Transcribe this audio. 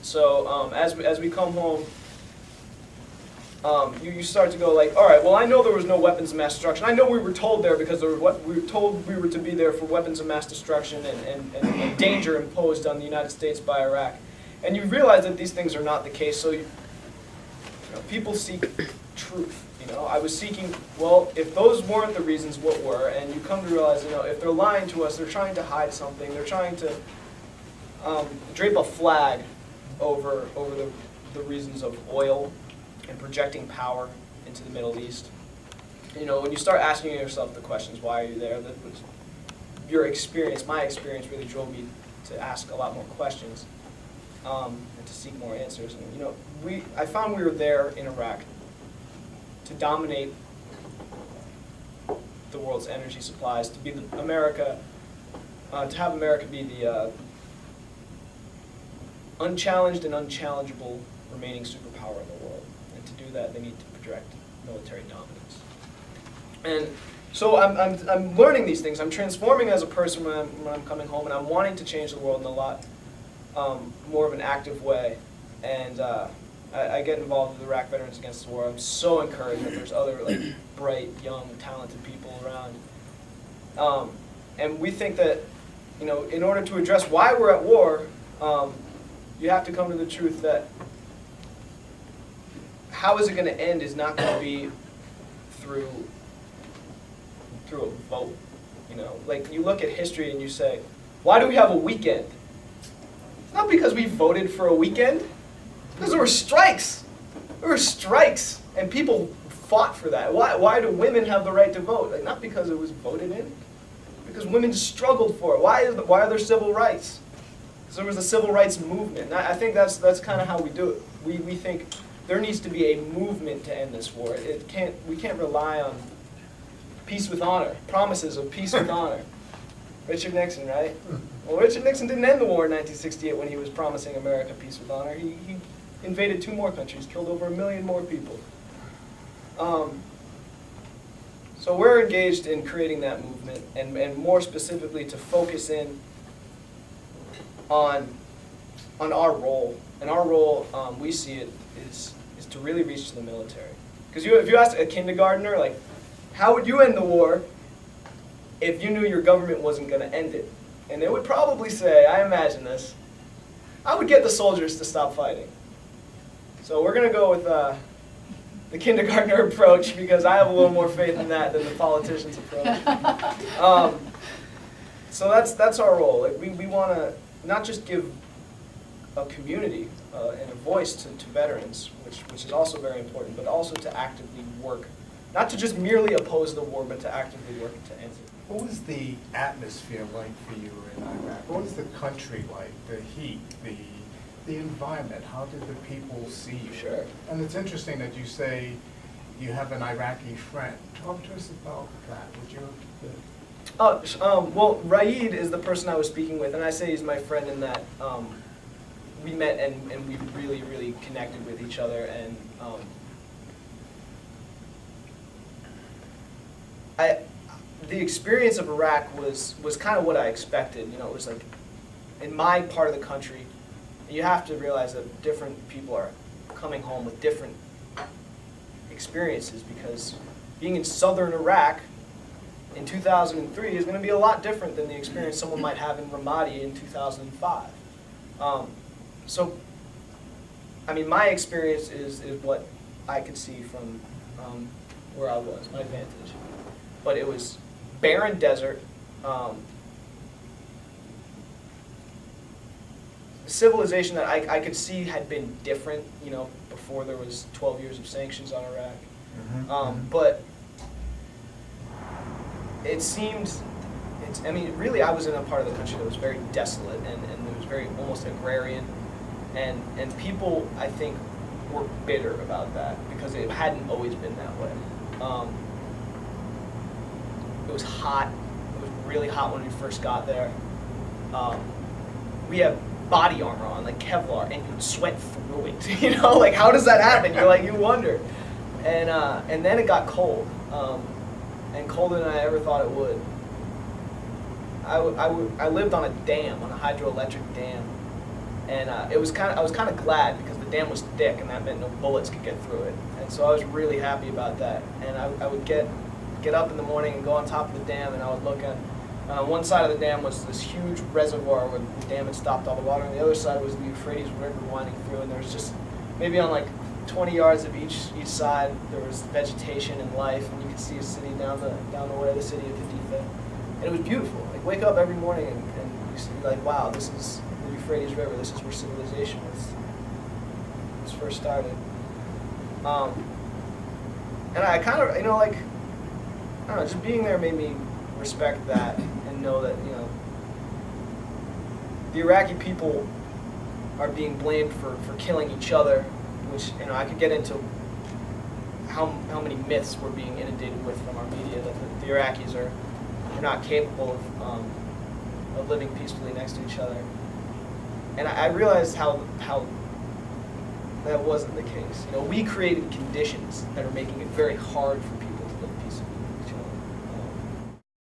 So as we come home, you start to go like, all right, well, I know there was no weapons of mass destruction. I know we were told there because we were told we were to be there for weapons of mass destruction and danger imposed on the United States by Iraq. And you realize that these things are not the case, so people seek truth. I was seeking, well, if those weren't the reasons, what were? And you come to realize, if they're lying to us, they're trying to hide something. They're trying to drape a flag over the reasons of oil and projecting power into the Middle East. When you start asking yourself the questions, why are you there? That was your experience. My experience really drove me to ask a lot more questions and to seek more answers. And I found we were there in Iraq to dominate the world's energy supplies, to be America, to have America be the unchallenged and unchallengeable remaining superpower in the world. And to do that, they need to project military dominance. And so I'm learning these things. I'm transforming as a person when I'm coming home, and I'm wanting to change the world in a lot more of an active way. And I get involved with Iraq Veterans Against the War. I'm so encouraged that there's other bright, young, talented people around. And we think that in order to address why we're at war, you have to come to the truth that how is it going to end is not going to be through a vote. You look at history and you say, why do we have a weekend? It's not because we voted for a weekend. Because there were strikes. There were strikes, and people fought for that. Why do women have the right to vote? Not because it was voted in. Because women struggled for it. Why are there civil rights? Because there was a civil rights movement. I think that's kind of how we do it. We think there needs to be a movement to end this war. We can't rely on peace with honor, promises of peace with honor. Richard Nixon, right? Well, Richard Nixon didn't end the war in 1968 when he was promising America peace with honor. He invaded 2 more countries, killed over 1 million more people. So we're engaged in creating that movement, and more specifically to focus in on our role. And our role, we see it, is to really reach to the military. Because if you ask a kindergartner, how would you end the war if you knew your government wasn't going to end it? And they would probably say, I imagine this, I would get the soldiers to stop fighting. So we're going to go with the kindergartner approach because I have a little more faith in that than the politician's approach. So that's our role. We want to not just give a community and a voice to veterans, which is also very important, but also to actively work, not to just merely oppose the war, but to actively work to end it. What was the atmosphere like for you in Iraq? What was the country like? The heat, the environment? How did the people see you? Sure. And it's interesting that you say you have an Iraqi friend. Talk to us about that, would you? Well, Raid is the person I was speaking with, and I say he's my friend in that we met and we really, really connected with each other. And the experience of Iraq was kind of what I expected. It was like in my part of the country, you have to realize that different people are coming home with different experiences, because being in southern Iraq in 2003 is going to be a lot different than the experience someone might have in Ramadi in 2005. So, my experience is what I could see from where I was, my vantage. But it was barren desert, civilization that I could see had been different, before there was 12 years of sanctions on Iraq. But it seemed, really I was in a part of the country that was very desolate and it was very almost agrarian. And people, I think, were bitter about that because it hadn't always been that way. It was hot. It was really hot when we first got there. We have body armor on, like Kevlar, and you'd sweat through it. How does that happen? You wonder. And then it got cold, and colder than I ever thought it would. I lived on a dam, on a hydroelectric dam, And I was kind of glad because the dam was thick, and that meant no bullets could get through it. And so I was really happy about that. And I would get up in the morning and go on top of the dam, and I would look at one side of the dam was this huge reservoir where the dam had stopped all the water, and the other side was the Euphrates River winding through. And there was just maybe on like 20 yards of each side there was vegetation and life, and you could see a city down the way, the city of 55th, and it was beautiful. Like wake up every morning and you see like, wow, this is the Euphrates River. This is where civilization was first started. And I kind of, like, I don't know, just being there made me respect that and know that, the Iraqi people are being blamed for killing each other, which, I could get into how many myths we're being inundated with from our media, that the Iraqis are not capable of living peacefully next to each other. And I realized how that wasn't the case. We created conditions that are making it very hard for people